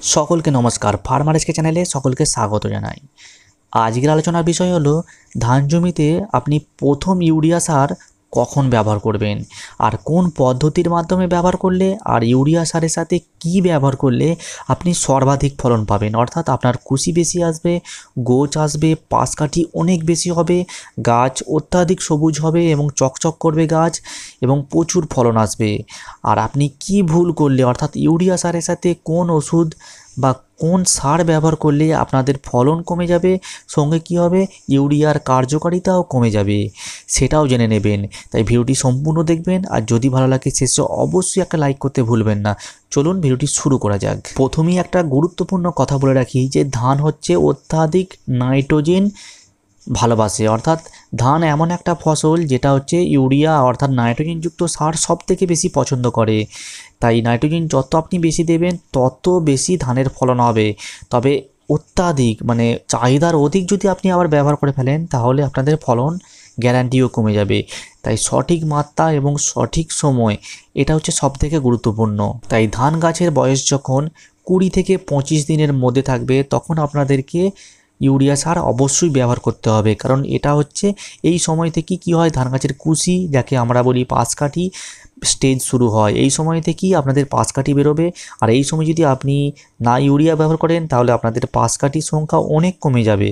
সকলকে নমস্কার। ফার্মারেসকে চ্যানেলে সকলকে স্বাগত জানাই। আজকের আলোচনার বিষয় হলো ধান জমিতে আপনি প্রথম ইউরিয়া সার কখন ব্যবহার করবেন আর কোন পদ্ধতির মাধ্যমে ব্যবহার করলে আর ইউরিয়া সারের সাথে কি ব্যবহার করলে আপনি সর্বাধিক ফলন পাবেন, অর্থাৎ আপনার কুশি বেশি আসবে, গোছ আসবে, পাশকাঠি অনেক বেশি হবে, গাছ অত্যাধিক সবুজ হবে এবং চকচক করবে গাছ এবং প্রচুর ফলন আসবে। আর আপনি কি ভুল করলে, অর্থাৎ ইউরিয়া সারের সাথে কোন ওষুধ বা কোন সার ব্যবহার করলে আপনাদের ফলন কমে যাবে, সঙ্গে কি হবে ইউরিয়ার কার্যকারিতাও কমে যাবে, সেটাও জেনে নেবেন। তাই ভিডিওটি সম্পূর্ণ দেখবেন, আর যদি ভালো লাগে শেষে অবশ্যই একটা লাইক করতে ভুলবেন না। চলুন ভিডিওটি শুরু করা যাক। প্রথমেই একটা গুরুত্বপূর্ণ কথা বলে রাখি যে ধান হচ্ছে অত্যাধিক নাইট্রোজেন ভালোবাসে, অর্থাৎ ধান এমন একটা ফসল যেটা হচ্ছে ইউরিয়া অর্থাৎ নাইট্রোজেনযুক্ত সার সব থেকে বেশি পছন্দ করে। তাই নাইট্রোজেন যত আপনি বেশি দেবেন তত বেশি ধানের ফলন হবে। তবে অত্যাধিক মানে চাহিদার অধিক যদি আপনি আবার ব্যবহার করে ফেলেন তাহলে আপনাদের ফলন গ্যারান্টিও কমে যাবে। তাই সঠিক মাত্রা এবং সঠিক সময় এটা হচ্ছে সবথেকে গুরুত্বপূর্ণ। তাই ধান গাছের বয়স যখন 20 থেকে 25 দিনের মধ্যে থাকবে তখন আপনাদেরকে ইউরিয়া সার অবশ্যই ব্যবহার করতে হবে, কারণ এটা হচ্ছে এই সময় থেকে কি হয় ধান গাছের কুশি, যাকে আমরা বলি পাশকাঠি স্টেজ শুরু হয়। এই সময় থেকেই আপনাদের পাশকাঠি বেরোবে। আর এই সময় যদি আপনি না ইউরিয়া ব্যবহার করেন তাহলে আপনাদের পাশকাঠির সংখ্যা অনেক কমে যাবে,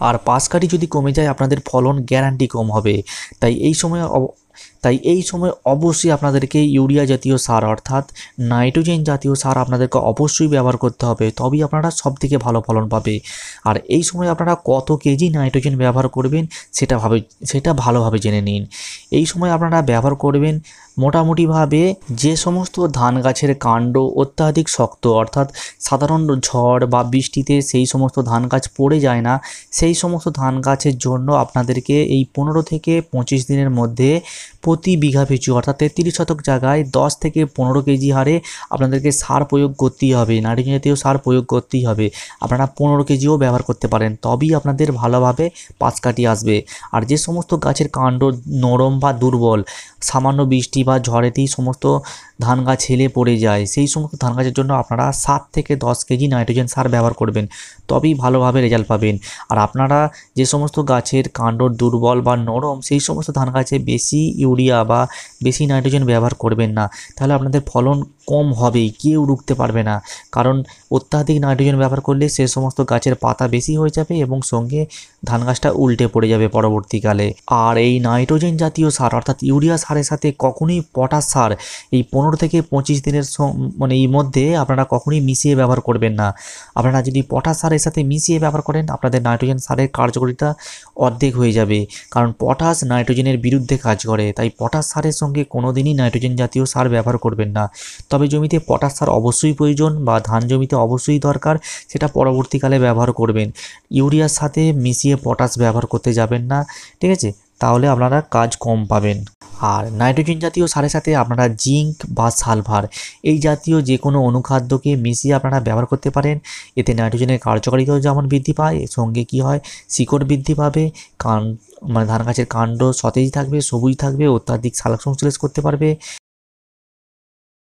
আর পাশকাঠি যদি কমে যায় আপনাদের ফলন গ্যারান্টি কম হবে। তাই এই সময় অবশ্যই আপনাদেরকে ইউরিয়া জাতীয় সার অর্থাৎ নাইট্রোজেন জাতীয় সার আপনাদেরকে অবশ্যই ব্যবহার করতে হবে, তবেই আপনারা সবথেকে ভালো ফলন পাবে। আর এই সময় আপনারা কত কেজি নাইট্রোজেন ব্যবহার করবেন সেটা ভালোভাবে জেনে নিন। এই সময় আপনারা ব্যবহার করবেন মোটামুটিভাবে যে সমস্ত ধান গাছের কাণ্ড অত্যাধিক শক্ত, অর্থাৎ সাধারণ ঝড় বা বৃষ্টিতে সেই সমস্ত ধান গাছ পড়ে যায় না, সেই সমস্ত ধান গাছের জন্য আপনাদেরকে এই 15 থেকে 25 দিনের মধ্যে প্রতি বিঘা পিছু অর্থাৎ 33 শতক জায়গায় 10 থেকে 15 কেজি হারে আপনাদেরকে সার প্রয়োগ করতেই হবে, নাইট্রোজেন জাতীয় সার প্রয়োগ করতেই হবে। আপনারা 15 কেজিও ব্যবহার করতে পারেন, তবেই আপনাদের ভালোভাবে পাশকাঠি আসবে। আর যে সমস্ত গাছের কাণ্ড নরম বা দুর্বল, সামান্য বৃষ্টি বা ঝড়েতেই সমস্ত ধান গাছ হেলে পড়ে যায়, সেই সমস্ত ধান গাছের জন্য আপনারা 7 থেকে 10 কেজি নাইট্রোজেন সার ব্যবহার করবেন, তবেই ভালোভাবে রেজাল্ট পাবেন। আর আপনারা যে সমস্ত গাছের কাণ্ড দুর্বল বা নরম সেই সমস্ত ধান গাছে বেশি ইউরিয়া বা বেশি নাইট্রোজেন ব্যবহার করবেন না, তাহলে আপনাদের ফলন কম হবেই, কেউ রুখতে পারবে না। কারণ অত্যাধিক নাইট্রোজেন ব্যবহার করলে সে সমস্ত গাছের পাতা বেশি হয়ে যাবে এবং সঙ্গে ধান গাছটা উল্টে পড়ে যাবে পরবর্তীকালে। আর এই নাইট্রোজেন জাতীয় সার অর্থাৎ ইউরিয়া সারের সাথে কখনোই পটাশ সার এই 15 থেকে 25 দিনের মানে এই মধ্যে আপনারা কখনোই মিশিয়ে ব্যবহার করবেন না। আপনারা যদি পটাশ সারের সাথে মিশিয়ে ব্যবহার করেন আপনাদের নাইট্রোজেন সারের কার্যকারিতা অর্ধেক হয়ে যাবে, কারণ পটাশ নাইট্রোজেনের বিরুদ্ধে কাজ করে। তাই পটাশ সারের সঙ্গে কোনোদিনই নাইট্রোজেন জাতীয় সার ব্যবহার করবেন না। তবে জমিতে পটাশ সার অবশ্যই প্রয়োজন বা ধান জমিতে অবশ্যই দরকার, সেটা পরবর্তীকালে ব্যবহার করবেন। ইউরিয়ার সাথে মিশিয়ে পটাশ ব্যবহার করতে যাবেন না, ঠিক আছে? তাহলে আপনারা কাজ কম পাবেন। আর নাইট্রোজেন জাতীয় সারের সাথে আপনারা জিঙ্ক বা সালফার এই জাতীয় যে কোনো অনুখাদ্যকে মিশিয়ে আপনারা ব্যবহার করতে পারেন। এতে নাইট্রোজেনের কার্যকারিতাও যেমন বৃদ্ধি পায়, এর সঙ্গে কী হয় শিকড় বৃদ্ধি পাবে, মানে ধান গাছের কাণ্ড সতেজ থাকবে, সবুজ থাকবে, অত্যাধিক সালোক সংশ্লেষ করতে পারবে